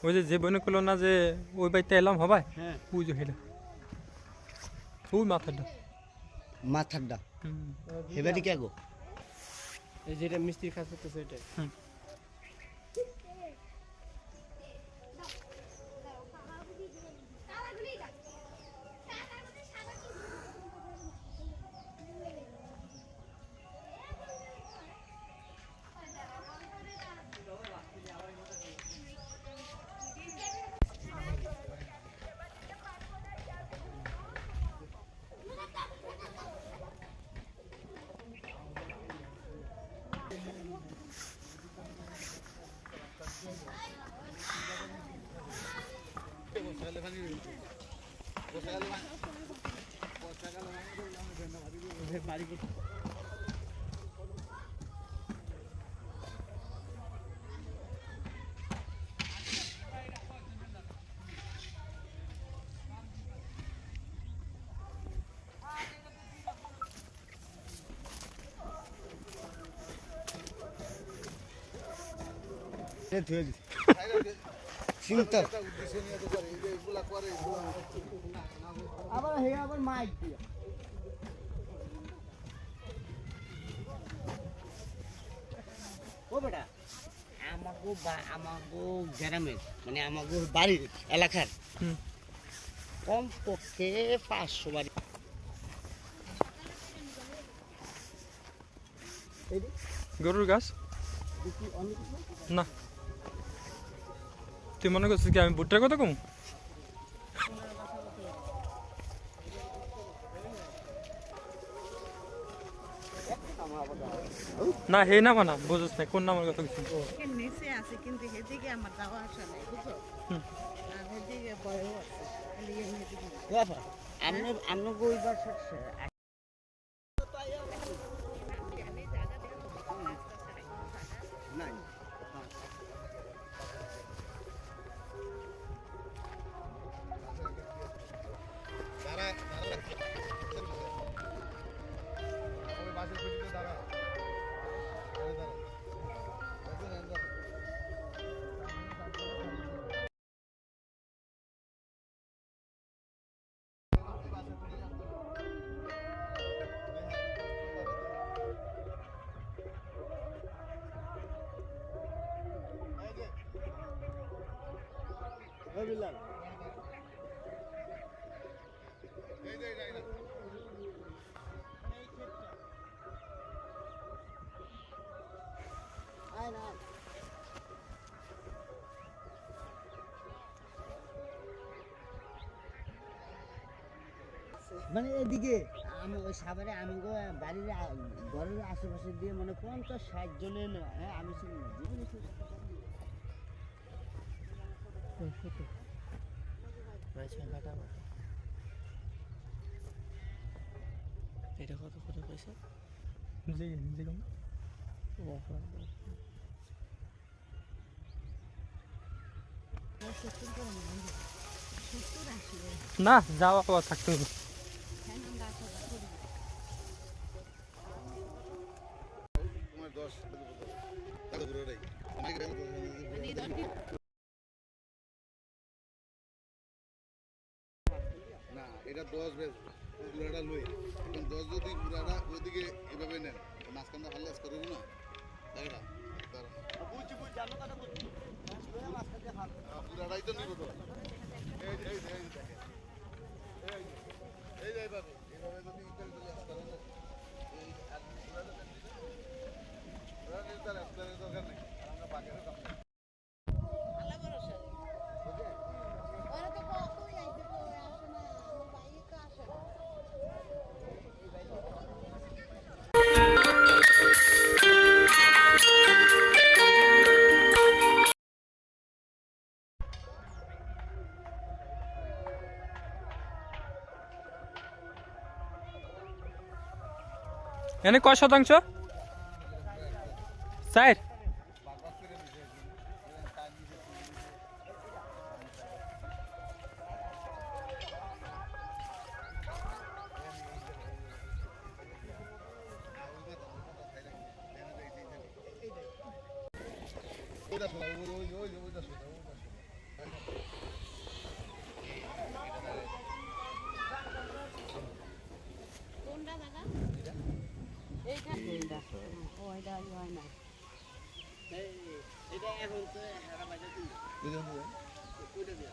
ওই যে বনে করলো না যে ওই বাড়িতে এলাম হবাই হ্যাঁ ওই যে হেলে ওই মাথাটা মাথারটা হেবারি কে গো এই যেটা মিস্ত্রির কাজ করতেছে এটাই চিন্তা আবার হে আবার মাইক দিয়ে ও বেটা আমাগো গ্রামের মানে আমাগো বাড়ির এলাকার কম পক্ষে 500 বাড়ি গরুর গাছ না তুই মনে করছিস কি আমি ভুট্টার কথা কম না হে না মানা বুঝছ না কোন নামের কথা কিছু নিচে আছে কিন্তু হেদিকে আমার যাওয়া আসা নাই বুঝছো আর হেদিকে বয়ও আছে আমরা গইবার নাই মানে এদিকে ওই সাভারে আমাকে বাড়ির ঘরের আশেপাশে দিয়ে মানে 50-60 জনের হ্যাঁ আমি শুনি না এটা কত করে পয়সা না যাওয়া পাওয়া থাকতে হবে না এটা 10 বেজ পুরাটা লই এখন 10 যদি পুরাটা ওইদিকে এভাবে নেন মাঝখানটা হাল্লাস করব না দাঁড়া বুঝছি জানো কথা বুঝছি পুরাটাই তো নিব তো এই এইভাবে যদি ইকুয়াল চলে আসতে না এই আর পুরাটা দরকার নেই আমরা বাকিটা কাম এনে কয় শতাংশ 4 ওইটা শোনা ওইটা শোনা ওইটা হয় না এটা এখন তো হারা বাজা দিন বুঝলেন তো? ওইটা দিয়া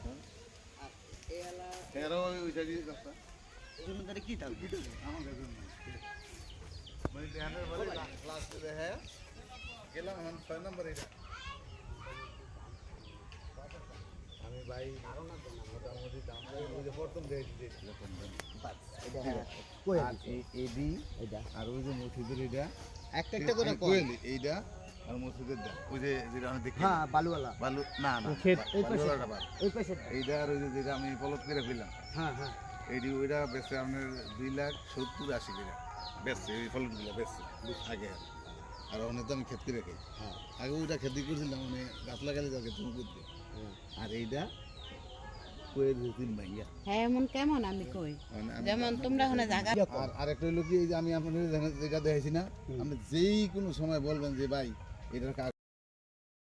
আর এই এলা এরাও ওই সাইডে রাস্তা এর মধ্যে কি থাকবে আমার কাছে নাই। মানে ধ্যানের বলে লাস্টে দেখে গেলাম এখন 6 নম্বর এটা আমি ভাই মোটামুটি দাম ওই যে প্রথম দেখেছি এটা হ্যাঁ কই আর এডি এটা আর ওই যে মসজিদের এটা একটা একটা করে কই কোয়েল এইটা আর মসজিদের দা ওই যে যেটা আমি দেখি হ্যাঁ বালুওয়ালা বালু না না ক্ষেত, এই পাশে। বালুওয়ালাটা বাদ। ওই পাশে এইটা আর ওই যে যেটা আমি ফলত করে ফেললাম হ্যাঁ হ্যাঁ এইটি ওইটা বেচছে আপনার 2,70,80 করে বেচছে এই ফলগুলো বেচছে আগে আর অনেক তো আমি ক্ষেত করে খাই হ্যাঁ আগে ওইটা খেতে করছিলাম মানে গাছ লাগালে যাকে তুমি করতে আর এইটা কোয়েল তিন ভাইয়া হ্যাঁ এমন কেমন আমি কই মানে আমি- যেমন তোমরা ওখানে জায়গা আর আরেকটা হলো কি এই যে আমি আপনাদের যেটা দেখেছি না আপনি যেই কোনো সময় বলবেন যে ভাই এটার